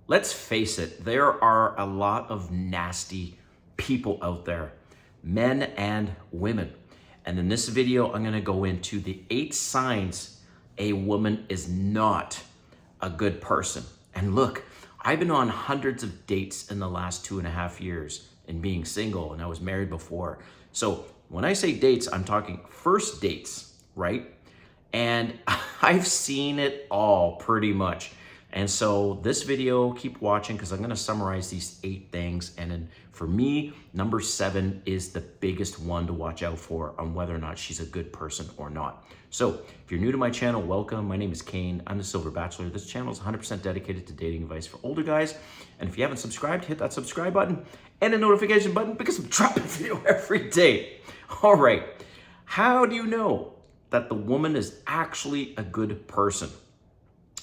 let's face it, there are a lot of nasty people out there, men and women. And in this video, I'm gonna go into the 8 signs a woman is not a good person. And look, I've been on hundreds of dates in the last 2.5 years and being single, and I was married before. So when I say dates, I'm talking first dates, right? And I've seen it all pretty much. And so this video, keep watching because I'm going to summarize these 8 things. And then for me, number 7 is the biggest one to watch out for on whether or not she's a good person or not. So if you're new to my channel, welcome. My name is Kane. I'm the Silver Bachelor. This channel is 100% dedicated to dating advice for older guys. And if you haven't subscribed, hit that subscribe button and the notification button because I'm dropping a video every day. All right. How do you know that the woman is actually a good person?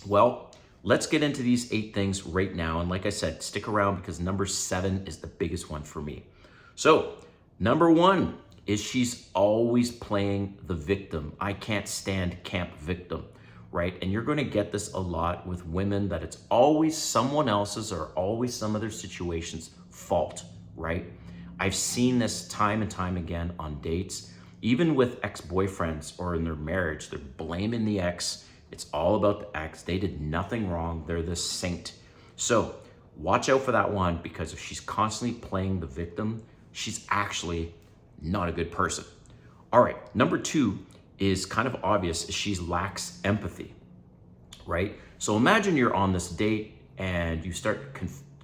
Well, let's get into these 8 things right now. And like I said, stick around because number 7 is the biggest one for me. So number 1 is she's always playing the victim. I can't stand camp victim, right? And you're going to get this a lot with women, that it's always someone else's or always some other situation's fault, right? I've seen this time and time again on dates, even with ex-boyfriends or in their marriage. They're blaming the ex. It's all about the ex. They did nothing wrong. They're the saint. So watch out for that one, because if she's constantly playing the victim, she's actually not a good person. All right, number 2 is kind of obvious. She lacks empathy, right? So imagine you're on this date and you start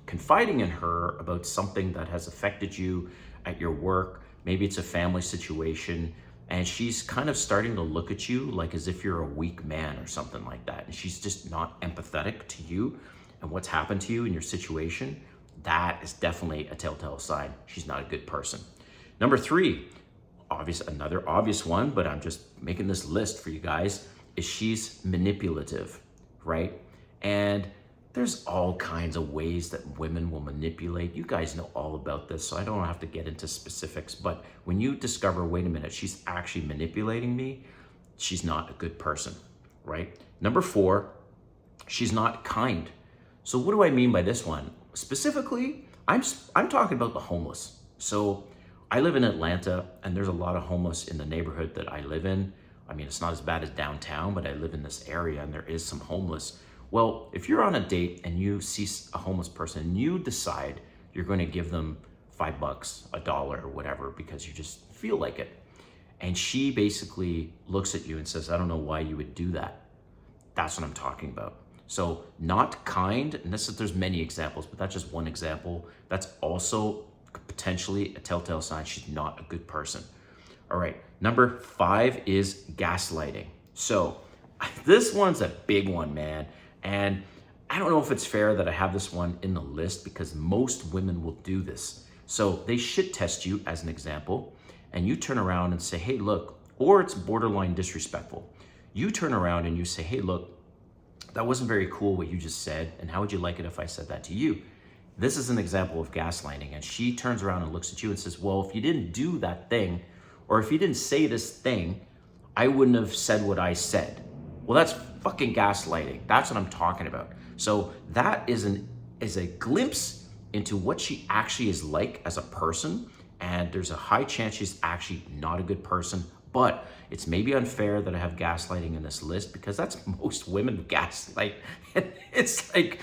confiding in her about something that has affected you at your work. Maybe it's a family situation, and she's kind of starting to look at you like as if you're a weak man or something like that. And she's just not empathetic to you and what's happened to you in your situation. That is definitely a telltale sign she's not a good person. Number 3, another obvious one, but I'm just making this list for you guys, is she's manipulative, right? And there's all kinds of ways that women will manipulate. You guys know all about this, so I don't have to get into specifics. But when you discover, wait a minute, she's actually manipulating me, she's not a good person, right? Number 4, she's not kind. So what do I mean by this one? Specifically, I'm talking about the homeless. So I live in Atlanta, and there's a lot of homeless in the neighborhood that I live in. I mean, it's not as bad as downtown, but I live in this area and there is some homeless. Well, if you're on a date and you see a homeless person, you decide you're going to give them $5, $1, or whatever, because you just feel like it. And she basically looks at you and says, I don't know why you would do that. That's what I'm talking about. So not kind, and there's many examples, but that's just one example. That's also potentially a telltale sign she's not a good person. All right, number 5 is gaslighting. So this one's a big one, man. And I don't know if it's fair that I have this one in the list, because most women will do this. So they shit test you, as an example, and you turn around and say, hey, look, or it's borderline disrespectful. You turn around and you say, hey, look, that wasn't very cool what you just said, and how would you like it if I said that to you? This is an example of gaslighting. And she turns around and looks at you and says, well, if you didn't do that thing, or if you didn't say this thing, I wouldn't have said what I said. Well, that's fucking gaslighting. That's what I'm talking about. So that is a glimpse into what she actually is like as a person. And there's a high chance she's actually not a good person. But it's maybe unfair that I have gaslighting in this list, because that's most women gaslight. And it's like,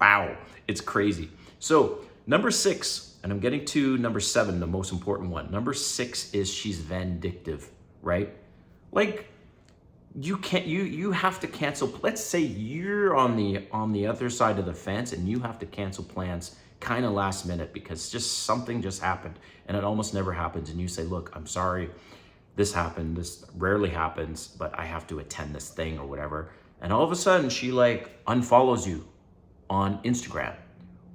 wow, it's crazy. So number 6, and I'm getting to number 7, the most important one. Number 6 is she's vindictive, right? Like, you have to cancel. Let's say you're on the other side of the fence and you have to cancel plans kind of last minute because just something just happened, and it almost never happens. And you say, look, I'm sorry, this happened. This rarely happens, but I have to attend this thing or whatever. And all of a sudden she like unfollows you on Instagram.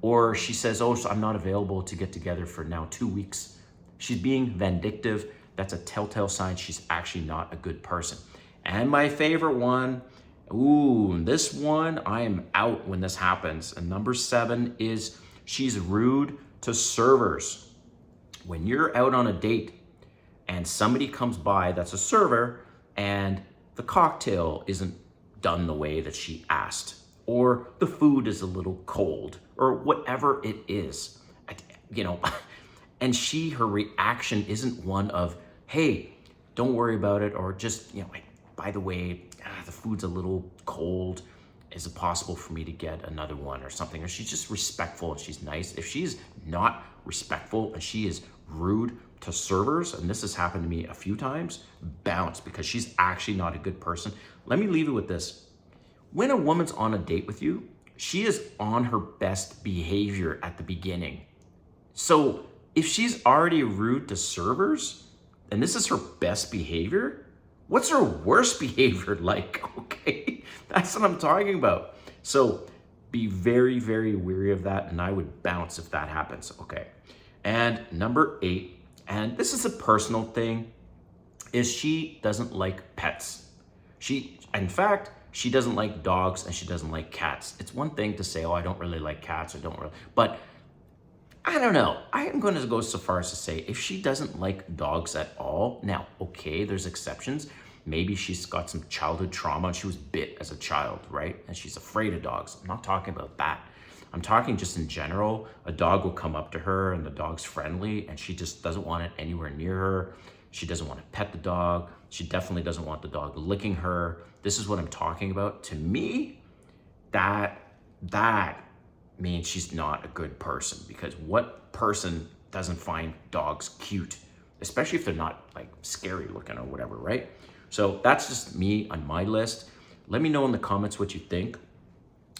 Or she says, oh, so I'm not available to get together for now 2 weeks. She's being vindictive. That's a telltale sign she's actually not a good person. And my favorite one, this one, I am out when this happens. And number 7 is she's rude to servers. When you're out on a date and somebody comes by that's a server and the cocktail isn't done the way that she asked, or the food is a little cold, or whatever it is, you know, and her reaction isn't one of, hey, don't worry about it, or just, you know, like, by the way, the food's a little cold. Is it possible for me to get another one or something? Or she's just respectful and she's nice. If she's not respectful and she is rude to servers, and this has happened to me a few times, bounce, because she's actually not a good person. Let me leave you with this. When a woman's on a date with you, she is on her best behavior at the beginning. So if she's already rude to servers, and this is her best behavior, what's her worst behavior like? Okay, that's what I'm talking about. So be very, very wary of that, and I would bounce if that happens, okay? And number 8, and this is a personal thing, is she doesn't like pets. In fact, she doesn't like dogs and she doesn't like cats. It's one thing to say, oh, I don't really like cats, but I don't know. I am going to go so far as to say, if she doesn't like dogs at all, now, okay, there's exceptions. Maybe she's got some childhood trauma and she was bit as a child, right? And she's afraid of dogs. I'm not talking about that. I'm talking just in general. A dog will come up to her and the dog's friendly and she just doesn't want it anywhere near her. She doesn't want to pet the dog. She definitely doesn't want the dog licking her. This is what I'm talking about. To me, that means she's not a good person, because what person doesn't find dogs cute, especially if they're not like scary looking or whatever, right? So that's just me on my list. Let me know in the comments what you think.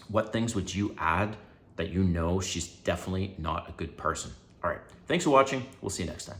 What things would you add that you know she's definitely not a good person? All right, thanks for watching. We'll see you next time.